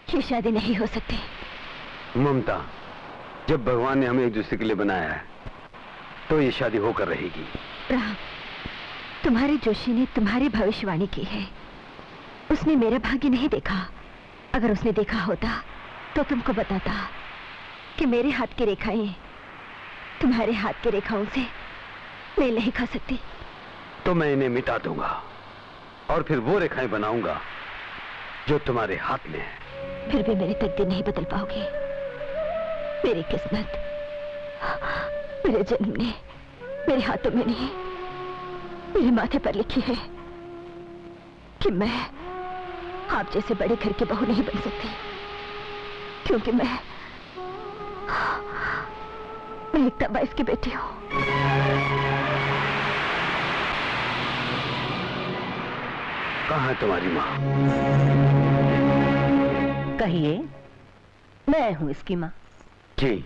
ये शादी नहीं हो सकती। ममता, जब भगवान ने हमें एक दूसरे के लिए बनाया है तो ये शादी होकर रहेगी। राम, तुम्हारे जोशी ने तुम्हारी भविष्यवाणी की है। उसने मेरा भाग्य नहीं देखा। अगर उसने देखा होता तो तुमको बताता कि मेरे हाथ की रेखाएं तुम्हारे हाथ की रेखाओं से मेल नहीं खा सकती। तो मैं इन्हें मिटा दूंगा और फिर वो रेखाएं बनाऊंगा जो तुम्हारे हाथ में है। फिर भी मेरी तकदीर नहीं बदल पाओगी। मेरी किस्मत मेरे जन्म ने मेरे हाथों में नहीं, मेरे माथे पर लिखी है कि मैं आप जैसे बड़े घर की बहू नहीं बन सकती, क्योंकि मैं एक तबाइफ की बेटी हूं। कहाँ है तुम्हारी माँ? कहिए, मैं हूं इसकी माँ। जी,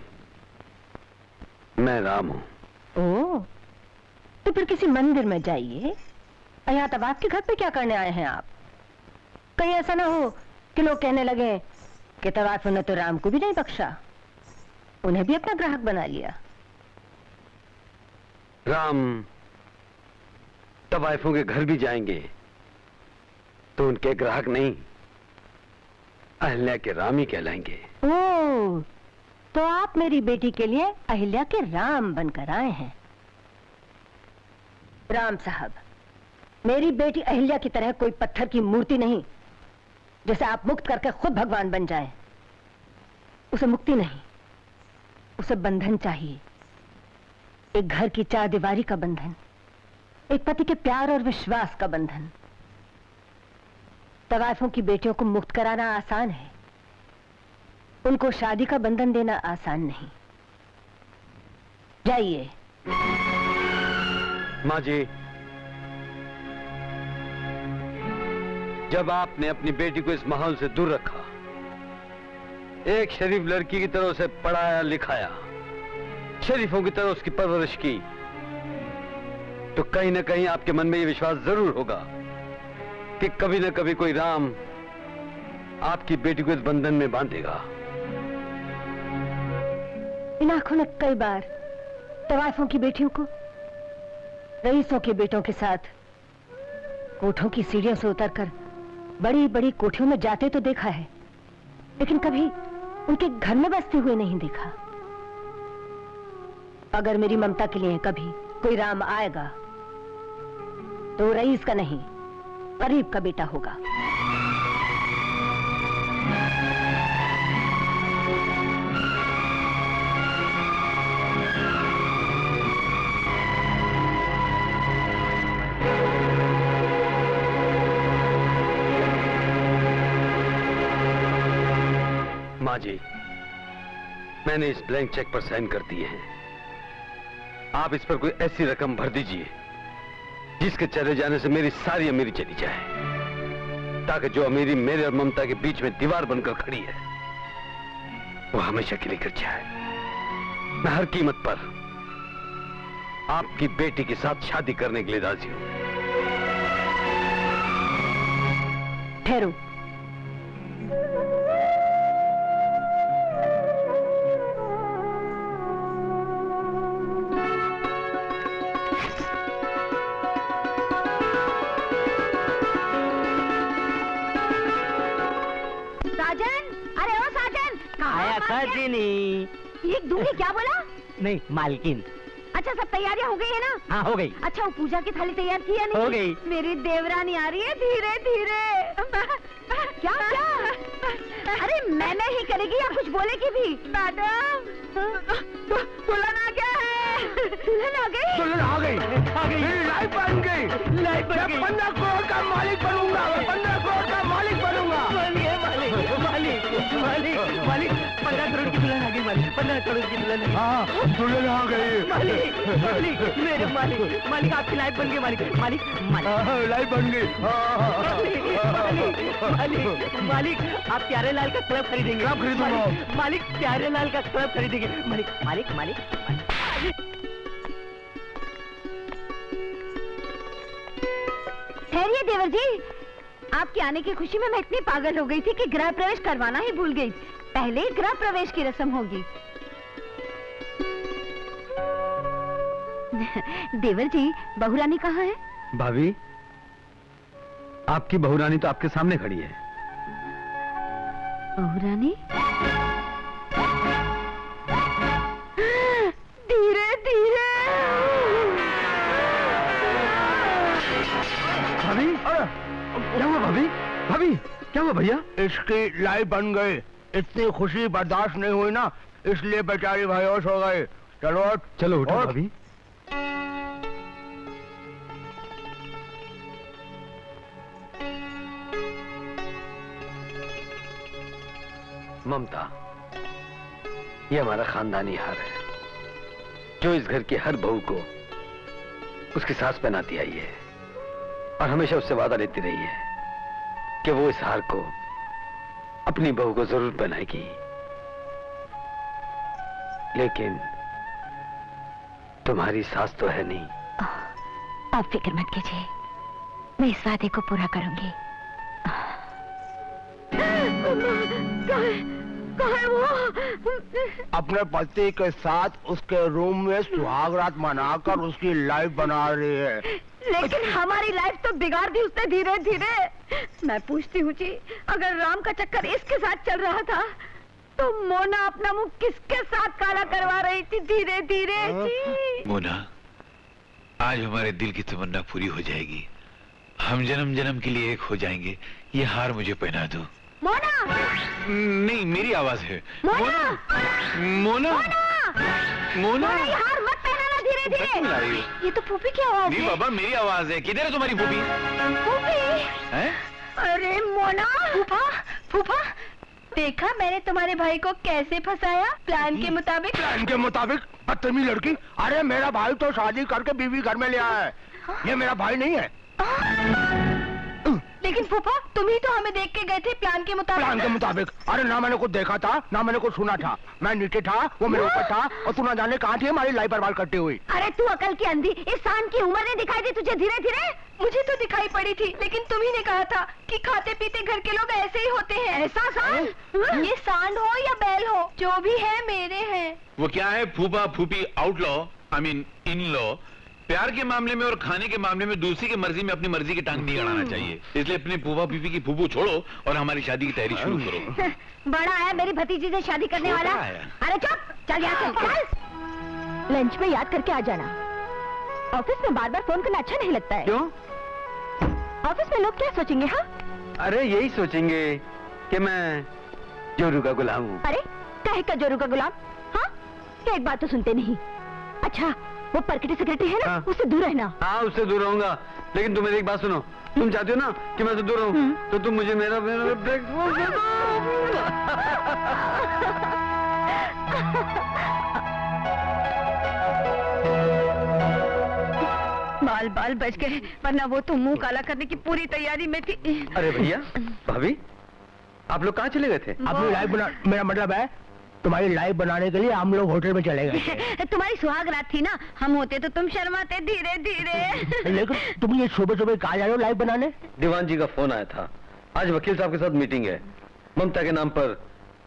मैं राम हूं। ओह, तो फिर किसी मंदिर में जाइए। यहाँ तब के घर पे क्या करने आए हैं आप? कहीं ऐसा ना हो कि लोग कहने लगे कि तवाफ ने तो राम को भी नहीं बख्शा, उन्हें भी अपना ग्राहक बना लिया। राम तवाइफों के घर भी जाएंगे तो उनके ग्राहक नहीं, अहिल्या के राम ही कहलाएंगे। ओह, तो आप मेरी बेटी के लिए अहिल्या के राम बनकर आए हैं। राम साहब, मेरी बेटी अहिल्या की तरह कोई पत्थर की मूर्ति नहीं जिसे आप मुक्त करके खुद भगवान बन जाएं। उसे मुक्ति नहीं, उसे बंधन चाहिए। एक घर की चार दीवारी का बंधन, एक पति के प्यार और विश्वास का बंधन। तवाइफों की बेटियों को मुक्त कराना आसान है, उनको शादी का बंधन देना आसान नहीं। जाइए। माँ जी, जब आपने अपनी बेटी को इस माहौल से दूर रखा, एक शरीफ लड़की की तरह उसे पढ़ाया लिखाया, शरीफों की तरह उसकी परवरिश की, तो कहीं ना कहीं आपके मन में यह विश्वास जरूर होगा कि कभी न कभी कोई राम आपकी बेटी को इस बंधन में बांधेगा। इन आंखों ने कई बार तवाइफों की बेटियों को रईसों के बेटों के साथ कोठों की सीढ़ियों से उतरकर बड़ी बड़ी कोठियों में जाते तो देखा है, लेकिन कभी उनके घर में बसते हुए नहीं देखा। अगर मेरी ममता के लिए कभी कोई राम आएगा तो रईस का नहीं, गरीब का बेटा होगा। माँ जी, मैंने इस ब्लैंक चेक पर साइन कर दिए हैं। आप इस पर कोई ऐसी रकम भर दीजिए जिसके चले जाने से मेरी सारी अमीरी चली जाए, ताकि जो अमीरी मेरे और ममता के बीच में दीवार बनकर खड़ी है वो हमेशा के लिए गिर जाए। मैं हर कीमत पर आपकी बेटी के साथ शादी करने के लिए राजी हूं। ठहरो। एक दूंगी क्या बोला? नहीं, मालकिन। अच्छा, सब तैयारियां हो गई है ना? हाँ, हो गई। अच्छा, वो पूजा की थाली तैयार की या नहीं? हो गई। मेरी देवरानी आ रही है, धीरे धीरे। क्या क्या? अरे मैंने ही करेगी या कुछ बोलेगी भी? मैडम, दुल्हन आ गया है। दुल्हन आ गई? दुल्हन आ गई, आ गई। लाइफ बन गई, लाइफ बन गई। 15 करोड़ का मालिक बनूंगा, 15 करोड़ का मालिक बनूंगा। मालिक, मालिक, मालिक, मालिक, 15 करोड़ की दुल्हन आ गई। मालिक, 15 करोड़ की दुल्हन। हाँ, दुल्हन आ गई। मालिक, मालिक, मेरे मालिक, मालिक आपकी लाइफ बन गई। मालिक, मालिक, मालिक, लाइफ बन गई। मालिक, मालिक, मालिक, आप प्यारे लाल का क्लब खरीदेंगे। क्लब खरीदूंगा। मालिक, प्यारे लाल का क्लब खरीदेंगे। मालिक, मालिक, मालिक, ठहरिए देवर जी, आपके आने की खुशी में मैं इतनी पागल हो गई थी कि गृह प्रवेश करवाना ही भूल गई। पहले गृह प्रवेश की रस्म होगी। देवर जी, बहुरानी कहाँ है? भाभी, आपकी बहुरानी तो आपके सामने खड़ी है। बहुरानी? धीरे धीरे। भाभी, क्या हुआ भाभी? भाभी, क्या हुआ भैया? इसकी लाइफ बन गई। इतनी खुशी बर्दाश्त नहीं हुई ना, इसलिए बेचारी बेहोश हो गई। चलो चलो उठो भाभी। ममता, ये हमारा खानदानी हार है जो इस घर की हर बहू को उसकी सास पहनाती आई है और हमेशा उससे वादा लेती रही है कि वो इस हार को अपनी बहू को जरूर पहनाएगी। लेकिन तुम्हारी सास तो है नहीं। आप फिक्र मत कीजिए, मैं इस वादे को पूरा करूंगी। कहाँ है वो? अपने पति के साथ उसके रूम में सुहाग रात मनाकर उसकी लाइफ बना रही है। लेकिन हमारी लाइफ तो बिगाड़ दी उसने धीरे धीरे। मैं पूछती हूँ जी, अगर राम का चक्कर इसके साथ चल रहा था तो मोना अपना मुंह किसके साथ काला करवा रही थी धीरे धीरे जी? मोना, आज हमारे दिल की तमन्ना पूरी हो जाएगी। हम जन्म जन्म के लिए एक हो जाएंगे। ये हार मुझे पहना दो। मोना! नहीं, मेरी आवाज है। मोना! मोना! मोना! ये हार मत पहनाना धीरे धीरे। ये तो फूफी की आवाज नहीं है। बाबा, मेरी आवाज है। किधर है तुम्हारी फूफी? फूफी? हैं? अरे मोना! फूफा, फूफा, देखा मैंने तुम्हारे भाई को कैसे फंसाया प्लान के मुताबिक? प्लान के मुताबिक? बदतमीज लड़की! अरे मेरा भाई तो शादी करके बीवी घर में ले आया है। ये मेरा भाई नहीं है। लेकिन फूफा, तुम ही तो हमें देख के गए थे प्लान के मुताबिक। प्लान के मुताबिक? अरे ना मैंने कुछ देखा था ना मैंने कुछ सुना था। मैं नीचे था, वो मेरे ऊपर था, और तू ना जाने कहाँ थी हमारी लाइफ बर्बाद करती हुई। अरे तू अकल की अंधी, इस सांड की उम्र ने दिखाई दी तुझे धीरे धीरे? मुझे तो दिखाई पड़ी थी, लेकिन तुम ही ने कहा था कि खाते पीते घर के लोग ऐसे ही होते हैं। ऐसा सांड? ये सांड हो या बैल हो, जो भी है मेरे हैं। वो क्या है, फूफा फूफी outlaw, I mean in law. प्यार के मामले में और खाने के मामले में दूसरी की मर्जी में अपनी मर्जी की टांग नहीं अड़ाना चाहिए। इसलिए अपने फूफा फूफी की फूफू छोड़ो और हमारी शादी की तैयारी शुरू करो। बड़ा है मेरी भतीजी से शादी करने वाला। अरे चुप, चल यहाँ से। लंच में याद करके आ जाना। ऑफिस में बार बार फोन करना अच्छा नहीं लगता है। क्यों? ऑफिस में लोग क्या सोचेंगे? हाँ, अरे यही सोचेंगे कि मैं जोरू का गुलाम हूँ। अरे काहे का जोरू का गुलाम? हाँ, क्या एक बात तो सुनते नहीं। अच्छा, वो परकटी सेक्रेटरी है ना, हाँ। उससे दूर रहना। हाँ, उससे दूर रहूंगा, लेकिन तुम मेरी एक बात सुनो। तुम चाहती हो ना कि मैं उससे दूर रहूं, तो तुम मुझे मेरा ब्रेकफास्ट दे दो। बाल बाल बच गए, वरना वो तो मुंह काला करने की पूरी तैयारी में थी। अरे भैया, भाभी, आप लोग कहाँ चले गए थे? अपनी लाइफ बना, मेरा मतलब है तुम्हारी लाइफ बनाने के लिए हम लोग होटल में चले गए। तुम्हारी सुहाग रात थी ना, हम होते तो तुम शर्माते धीरे धीरे। लेकिन तुम ये सुबह सुबह कहाँ जा रहे हो लाइफ बनाने? दीवान जी का फोन आया था, आज वकील साहब के साथ मीटिंग है। ममता के नाम पर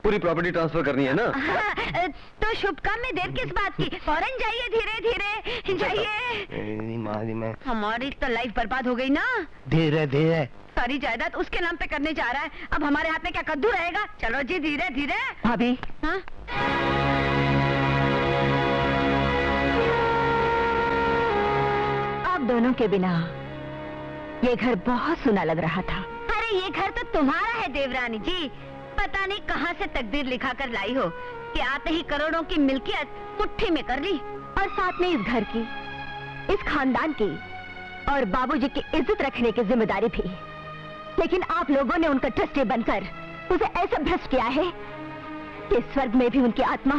पूरी प्रॉपर्टी ट्रांसफर करनी है ना। तो शुभ काम में देर किस बात की? फौरन जाइए, धीरे धीरे जाइए। हमारी तो लाइफ बर्बाद हो गई ना। धीरे धीरे सारी जायदाद उसके नाम पे करने जा रहा है, अब हमारे हाथ में क्या कद्दू रहेगा? चलो जी धीरे धीरे। भाभी, हाँ? आप दोनों के बिना ये घर बहुत सुना लग रहा था। अरे ये घर तो तुम्हारा है देवरानी जी। पता नहीं कहाँ से तकदीर लिखा कर लाई हो कि आते ही करोड़ों की मिल्कियत मुट्ठी में कर ली, और साथ में इस घर की, इस खानदान की और बाबूजी की इज्जत रखने की जिम्मेदारी भी। लेकिन आप लोगों ने उनका ट्रस्टी बनकर उसे ऐसा भ्रष्ट किया है कि स्वर्ग में भी उनकी आत्मा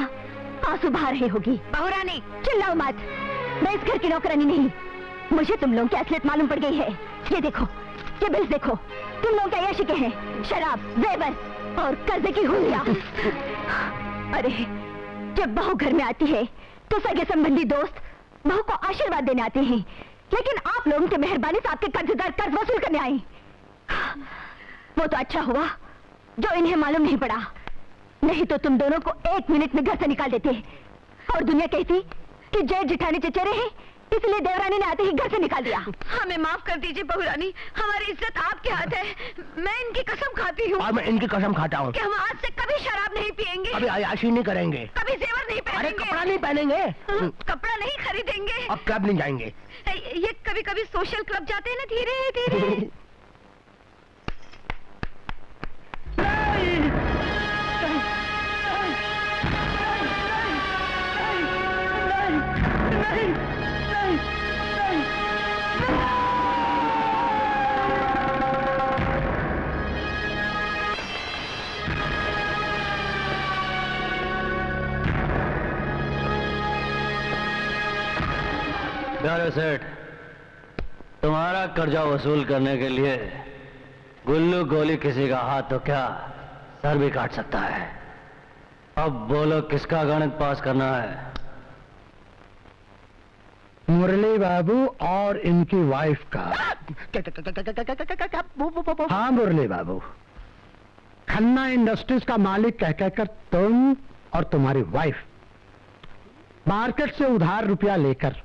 आंसू बहा रही होगी। बहुरानी, चिल्लाओ मत, मैं इस घर की नौकरानी नहीं। मुझे तुम लोगों की असलियत मालूम पड़ गई है। ये देखो, ये बिल्स देखो, तुम लोग क्या याशी के हैं? शराब, जेवर और कर्जे की हुलिया। अरे जब बहू घर में आती है तो सगे संबंधी दोस्त बहू को आशीर्वाद देने आते हैं, लेकिन आप लोगों की मेहरबानी से आपके कर्जदार कर्ज वसूल करने आए। वो तो अच्छा हुआ जो इन्हें मालूम नहीं पड़ा, नहीं तो तुम दोनों को 1 मिनट में घर से निकाल देते और दुनिया कहती कि जेठ जिठानी चचेरे हैं, इसलिए देवरानी ने आते ही घर से निकाल दिया। हमें माफ कर दीजिए बहू रानी, हमारी इज्जत आपके हाथ है। मैं इनकी कसम खाती हूँ और मैं इनकी कसम खाता हूँ कि हम आज से कभी शराब नहीं पिएंगे, अभी अयाशी नहीं करेंगे, कभी जेवर नहीं अरे पहनेंगे, कपड़ा नहीं पहनेंगे, कपड़ा नहीं खरीदेंगे, अब क्लब नहीं जाएंगे। ये कभी कभी सोशल क्लब जाते हैं ना, धीरे धीरे। प्यारे सेठ, तुम्हारा कर्जा वसूल करने के लिए गुल्लू गोली किसी का हाथ तो क्या सर भी काट सकता है। अब बोलो किसका गणित पास करना है? मुरली बाबू और इनकी वाइफ का। हाँ मुरली बाबू, खन्ना इंडस्ट्रीज का मालिक कह कहकर तुम और तुम्हारी वाइफ मार्केट से उधार रुपया लेकर,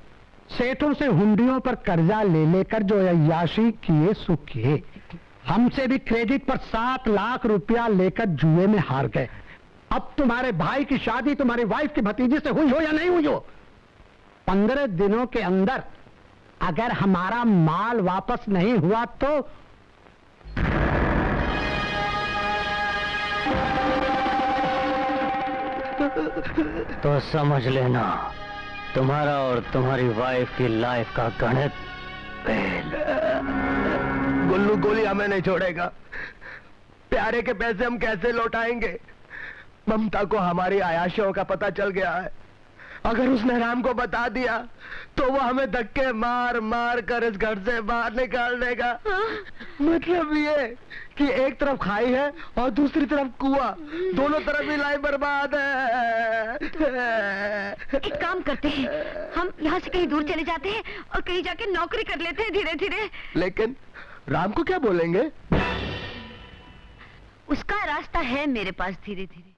सेठों से हुंडियों पर कर्जा ले लेकर जो अय्याशी किए सो किए, हमसे भी क्रेडिट पर 7 लाख रुपया लेकर जुए में हार गए। अब तुम्हारे भाई की शादी तुम्हारी वाइफ की भतीजी से हुई हो या नहीं हुई हो, 15 दिनों के अंदर अगर हमारा माल वापस नहीं हुआ तो समझ लेना तुम्हारा और तुम्हारी वाइफ की लाइफ का गणित फेल। गुल्लू गोली हमें नहीं छोड़ेगा। प्यारे के पैसे हम कैसे लौटाएंगे? ममता को हमारी आयाशों का पता चल गया है। अगर उसने राम को बता दिया तो वो हमें धक्के मार मार कर इस घर से बाहर निकाल देगा। मतलब ये कि एक तरफ खाई है और दूसरी तरफ कुआं, दोनों तरफ ही लाइफ बर्बाद है। एक काम करते हैं, हम यहाँ से कहीं दूर चले जाते हैं और कहीं जाके नौकरी कर लेते हैं धीरे धीरे। लेकिन राम को क्या बोलेंगे? उसका रास्ता है मेरे पास धीरे धीरे।